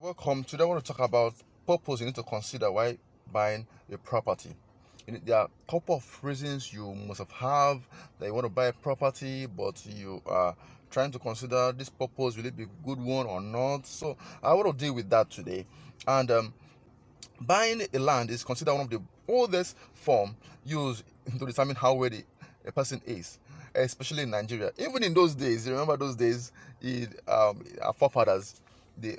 Welcome. Today, I want to talk about purpose you need to consider while buying a property. There are a couple of reasons you must have that you want to buy a property, but you are trying to consider this purpose will it be a good one or not. So, I want to deal with that today. And buying a land is considered one of the oldest form used to determine how wealthy a person is, especially in Nigeria. Even in those days, you remember those days, our forefathers,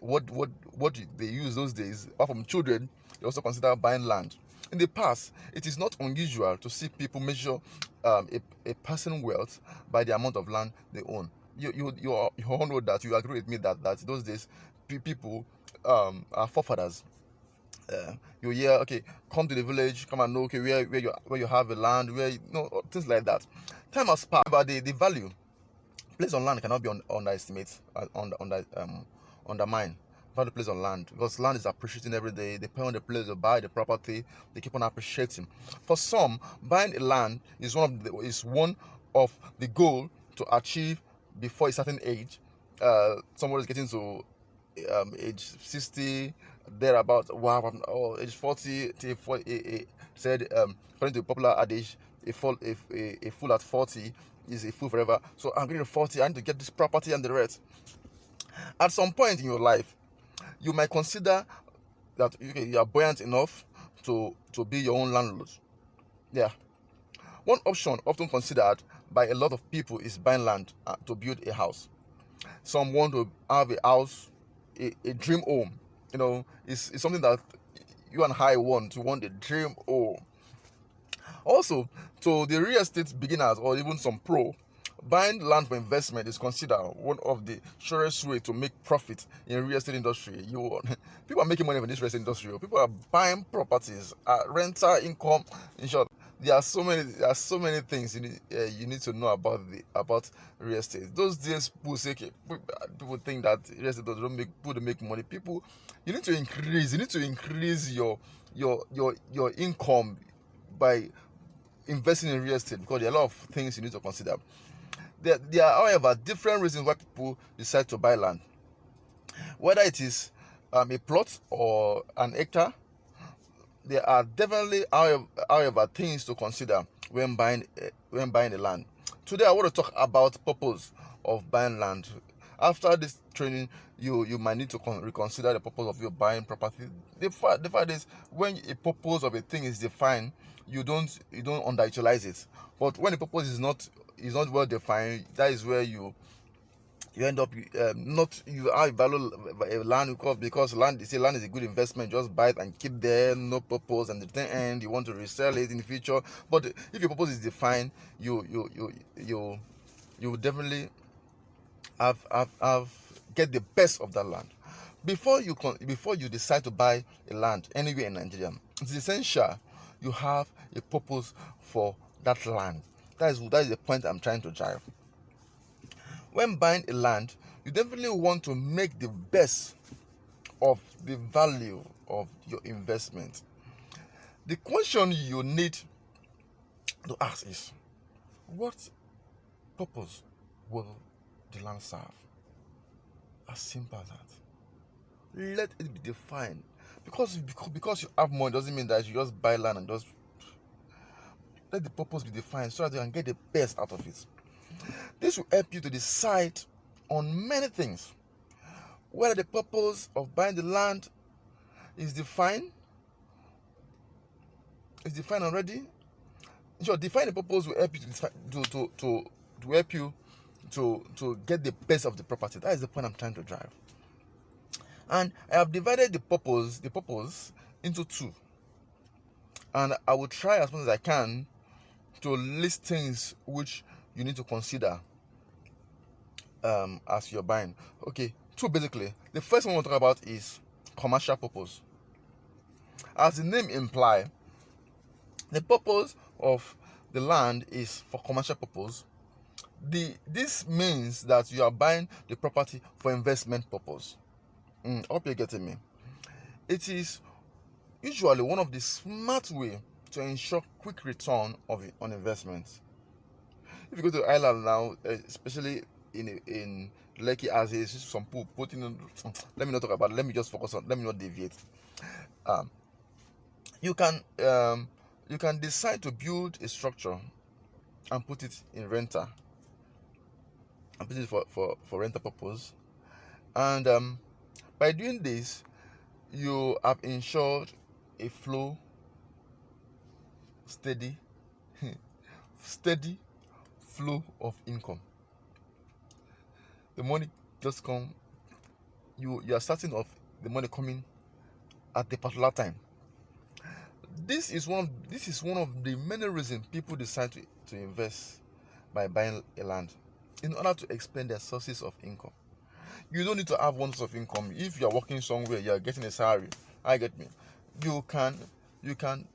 what they use those days, apart from children, they also consider buying land. In the past, it is not unusual to see people measure a person's wealth by the amount of land they own. You all know that. You agree with me that those days, people, our forefathers, you hear, okay, come to the village, come and know, okay, where you have a land, where things like that. Time has passed, but the value placed on land cannot be underestimated, undermine value placed on land, because land is appreciating every day. Depending on the place you buy the property, they keep on appreciating. For some, buying a land is one of the goal to achieve before a certain age. Someone is getting to age 60, thereabout. Wow, or age 40 till 40, said, according to the popular adage, a fool at 40 is a fool forever. So I'm getting to 40, I need to get this property and the rest. At some point in your life, you might consider that you are buoyant enough to be your own landlord. Yeah. One option often considered by a lot of people is buying land to build a house. Some want to have a house, a dream home. It's something that you and I want. You want a dream home. Also, to the real estate beginners or even some pro, buying land for investment is considered one of the surest way to make profit in real estate industry. People are making money from this real estate industry. People are buying properties, rental income. In short, there are so many things you need to know about real estate. Those days, people think that real estate don't make people to make money. People, you need to increase your income by investing in real estate, because there are a lot of things you need to consider. There are, however, different reasons why people decide to buy land. Whether it is a plot or an hectare, there are definitely, however, things to consider when buying a land. Today, I want to talk about purpose of buying land. After this training, you might need to reconsider the purpose of your buying property. The fact is, when a purpose of a thing is defined, you don't underutilize it. But when the purpose is not well defined, that is where you end up not you have value land, because land, they say land is a good investment. Just buy it and keep there, no purpose, and at the end you want to resell it in the future. But if your purpose is defined, you definitely have get the best of that land. Before you decide to buy a land anywhere in Nigeria, it's essential you have a purpose for that land. That is the point I'm trying to drive. When buying a land, you definitely want to make the best of the value of your investment. The question you need to ask is, what purpose will the land serve? As simple as that. Let it be defined. Because you have money doesn't mean that you just buy land and just let the purpose be defined, so that you can get the best out of it. This will help you to decide on many things. Whether the purpose of buying the land is defined already. So define the purpose will help you to help you to get the best of the property. That is the point I'm trying to drive. And I have divided the purpose into two. And I will try as much as I can to list things which you need to consider as you're buying. Okay, two basically. The first one we'll talk about is commercial purpose. As the name implies, the purpose of the land is for commercial purpose. This means that you are buying the property for investment purpose. I hope you're getting me. It is usually one of the smart way to ensure quick return on investment. If you go to Ireland now, especially in Lekki as is. Some people putting. Let me not talk about it. Let me just focus on. Let me not deviate. Um, you can you can decide to build a structure and put it in renter and put it for renter purpose. And by doing this, you have ensured a steady, steady flow of income. The money just come. You are certain of the money coming at the particular time. This is one of the many reasons people decide to invest by buying a land in order to expand their sources of income. You don't need to have one source of income. If you are working somewhere, you are getting a salary. I get me. You can you can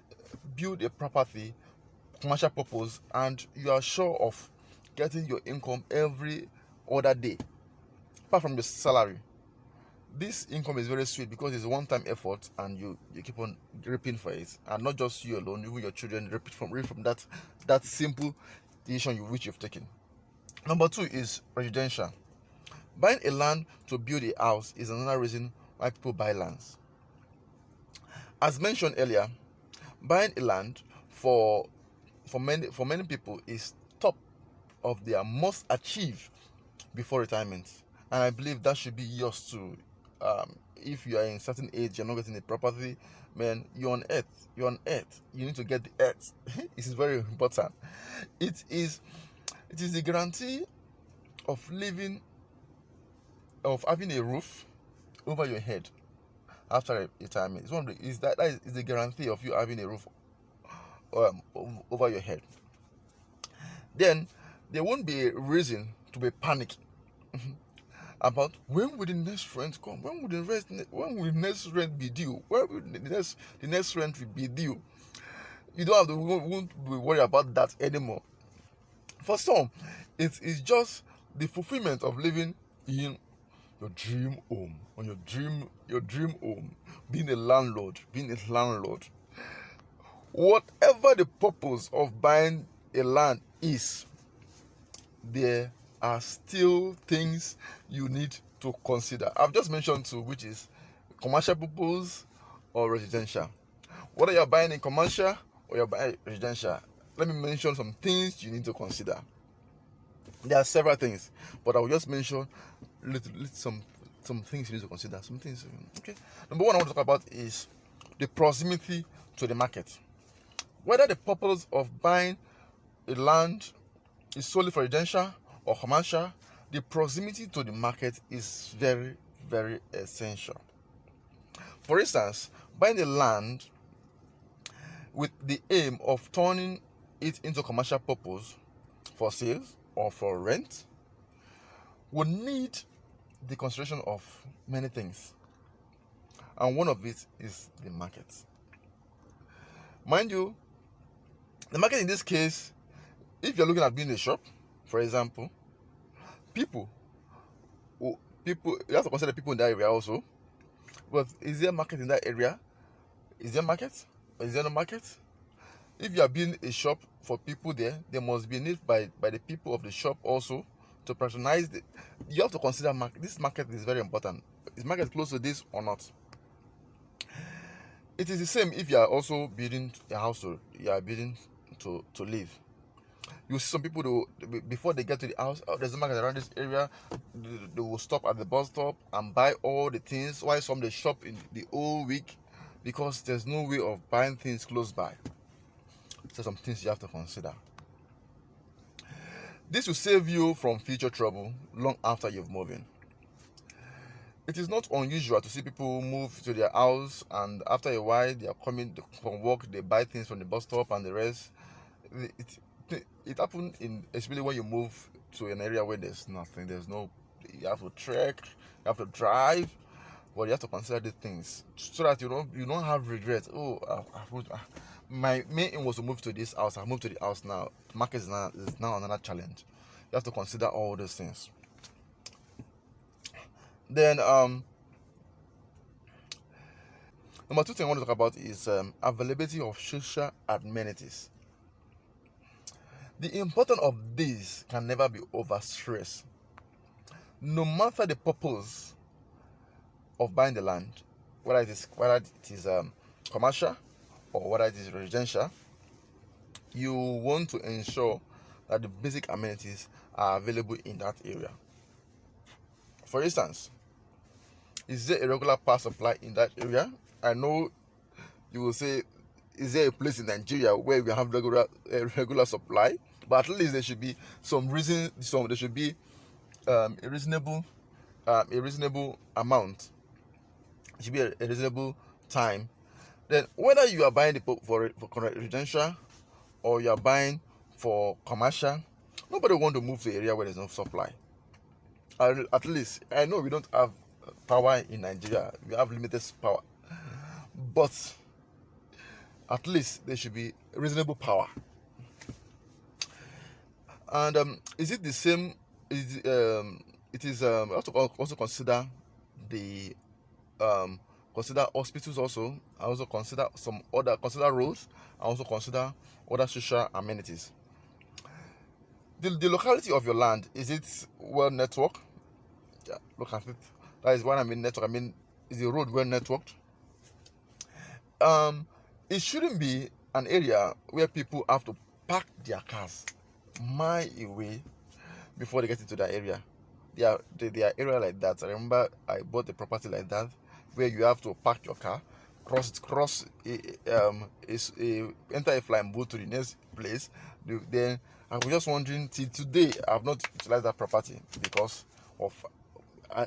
build a property commercial purpose, and you are sure of getting your income every other day, apart from the salary. This income is very sweet because it's a one-time effort, and you keep on reaping for it, and not just you alone, even your children reap from that simple decision which you've taken. Number two is residential. Buying a land to build a house is another reason why people buy lands. As mentioned earlier, buying a land for many people is top of their must achieve before retirement, and I believe that should be yours too. If you are in a certain age, you're not getting a property, man, you're on earth. You're on earth. You need to get the earth. This is very important. It is the guarantee of living, of having a roof over your head after retirement. It's one of the, is that is the guarantee of you having a roof over your head. Then there won't be a reason to be panicking about when will the next rent come, when will the next rent be due, when will the next rent will be due. You don't have to won't be worried about that anymore. For some, it is just the fulfillment of living in your dream home, on your dream home, being a landlord. Whatever the purpose of buying a land is, there are still things you need to consider. I've just mentioned two, which is commercial purpose or residential. Whether you're buying in commercial or you're buying residential, let me mention some things you need to consider. There are several things, but I will just mention some things you need to consider. Some things, okay. Number one I want to talk about is the proximity to the market. Whether the purpose of buying a land is solely for residential or commercial, the proximity to the market is very, very essential. For instance, buying a land with the aim of turning it into commercial purpose for sales or for rent would need the consideration of many things, and one of it is the market. Mind you, the market in this case, if you're looking at being a shop, for example, people you have to consider people in that area also. But is there a market in that area? Is there a market or is there no market? If you are building a shop for people there must be a need by the people of the shop also to patronize it. You have to consider this market is very important. Is market close to this or not? It is the same if you are also building a house, or you are building to live. You see some people, before they get to the house, there's a market around this area. They will stop at the bus stop and buy all the things. While some they shop in the whole week because there's no way of buying things close by. So some things you have to consider. This will save you from future trouble long after you've moved in. It is not unusual to see people move to their house, and after a while they are coming from work, they buy things from the bus stop and the rest. It happens especially when you move to an area where there's nothing, you have to trek, you have to drive, but you have to consider the things so that you don't have regret. Oh, my main aim was to move to this house. I moved to the house now. The market is now another challenge. You have to consider all those things. Then number two thing I want to talk about is availability of social amenities. The importance of these can never be overstressed. no matter the purpose of buying the land, whether it is commercial or whether it is residential, you want to ensure that the basic amenities are available in that area. For instance, is there a regular power supply in that area? I know you will say, is there a place in Nigeria where we have regular supply? But at least there should be some reason. There should be a reasonable amount. It should be a reasonable time. Then whether you are buying for residential or you are buying for commercial, nobody want to move to an area where there's no supply. At least I know we don't have power in Nigeria. We have limited power, but at least there should be reasonable power. And is it the same? It is have to also consider the consider hospitals also. I also consider roads. I also consider other social amenities. The locality of your land, is it well networked? Yeah, look at it. That is what I mean network. I mean, is the road well networked? It shouldn't be an area where people have to park their cars mile away before they get into that area. There are area like that. I remember I bought a property like that where you have to park your car, enter a flying boat to the next place. Then I was just wondering, till today I've not utilized that property because of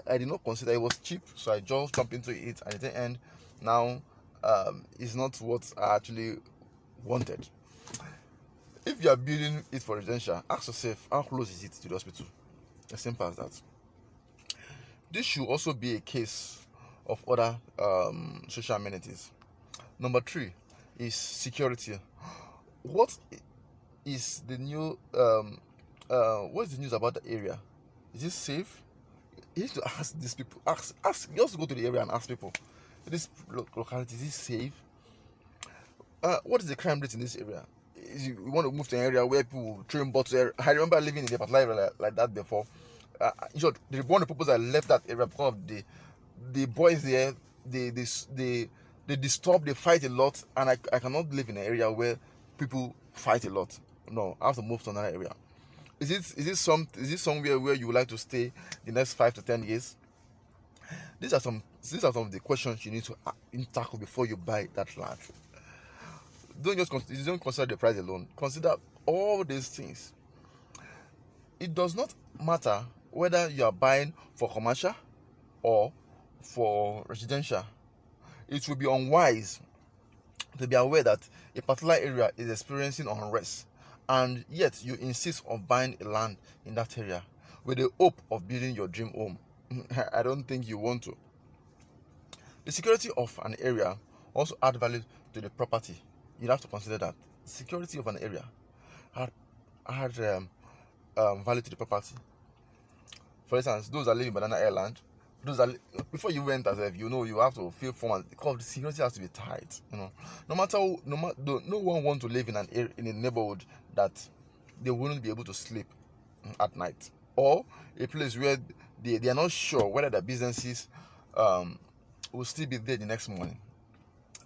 I did not consider it was cheap, so I just jumped into it, and at the end now it's not what I actually wanted. If you are building it for residential, ask yourself, how close is it to the hospital? As simple as that. This should also be a case of other social amenities. Number 3 is security. What is the new what's the news about the area? Is it safe? You need to ask these people. Ask. You also go to the area and ask people. This locality, is it safe? What is the crime rate in this area? You want to move to an area where people train bottles. I remember living in a particular area like that before. In short, one of the purpose I left that area because of the boys there. They disturb, they fight a lot, and I cannot live in an area where people fight a lot. No, I have to move to another area. Is it somewhere where you would like to stay the next 5 to 10 years? These are some of the questions you need to tackle before you buy that land. Don't consider the price alone. Consider all these things. It does not matter whether you are buying for commercial or for residential. It will be unwise to be aware that a particular area is experiencing unrest, and yet you insist on buying a land in that area with the hope of building your dream home. I don't think you want to. The security of an area also add value to the property. You have to consider that security of an area add value to the property. For instance, those that live in Banana Island, before you enter, you have to fill form because the security has to be tight. No one wants to live in a neighborhood that they wouldn't be able to sleep at night, or a place where they are not sure whether their businesses will still be there the next morning.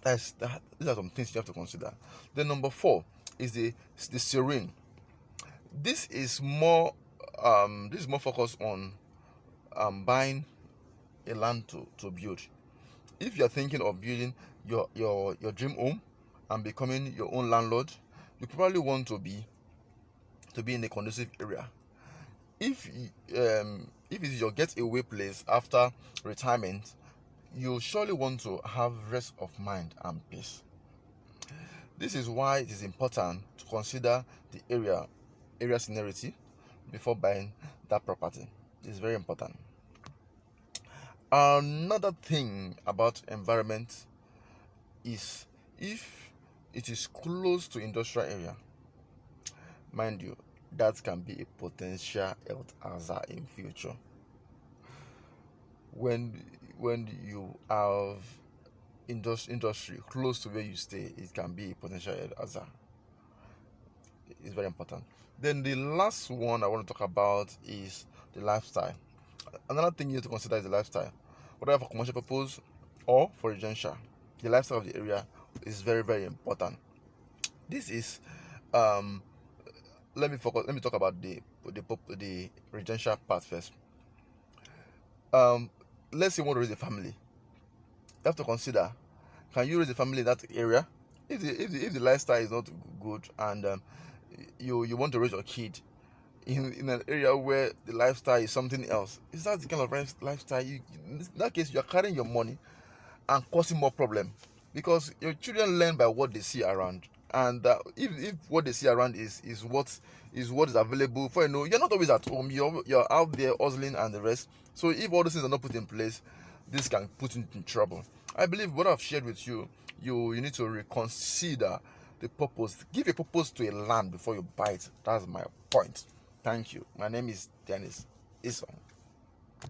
These are some things you have to consider. Then number 4 is the serene. This is more focused on buying a land to build. If you're thinking of building your dream home and becoming your own landlord, you probably want to be in a conducive area. If it is your getaway place after retirement, you surely want to have rest of mind and peace. This is why it is important to consider the area scenery before buying that property. It's very important. Another thing about environment is if it is close to industrial area, mind you, that can be a potential health hazard in future. When you have industry close to where you stay, it can be a potential health hazard. It's very important. Then the last one I want to talk about is the lifestyle. Another thing you need to consider is the lifestyle, whether for commercial purpose or for residential. The lifestyle of the area is very, very important. This is um let me talk about the residential part first. um let's say you want to raise a family. You have to consider, can you raise a family in that area? If the lifestyle is not good, and you want to raise your kid in an area where the lifestyle is something else, is that the kind of lifestyle in that case you're carrying your money and causing more problem, because your children learn by what they see around. And if what they see around is what is available, for you're not always at home, you're out there hustling and the rest. So if all those things are not put in place, this can put you in trouble. I believe what I've shared with you, you need to reconsider the purpose. Give a purpose to a land before you buy it. That's my point. Thank you. My name is Dennis Isong.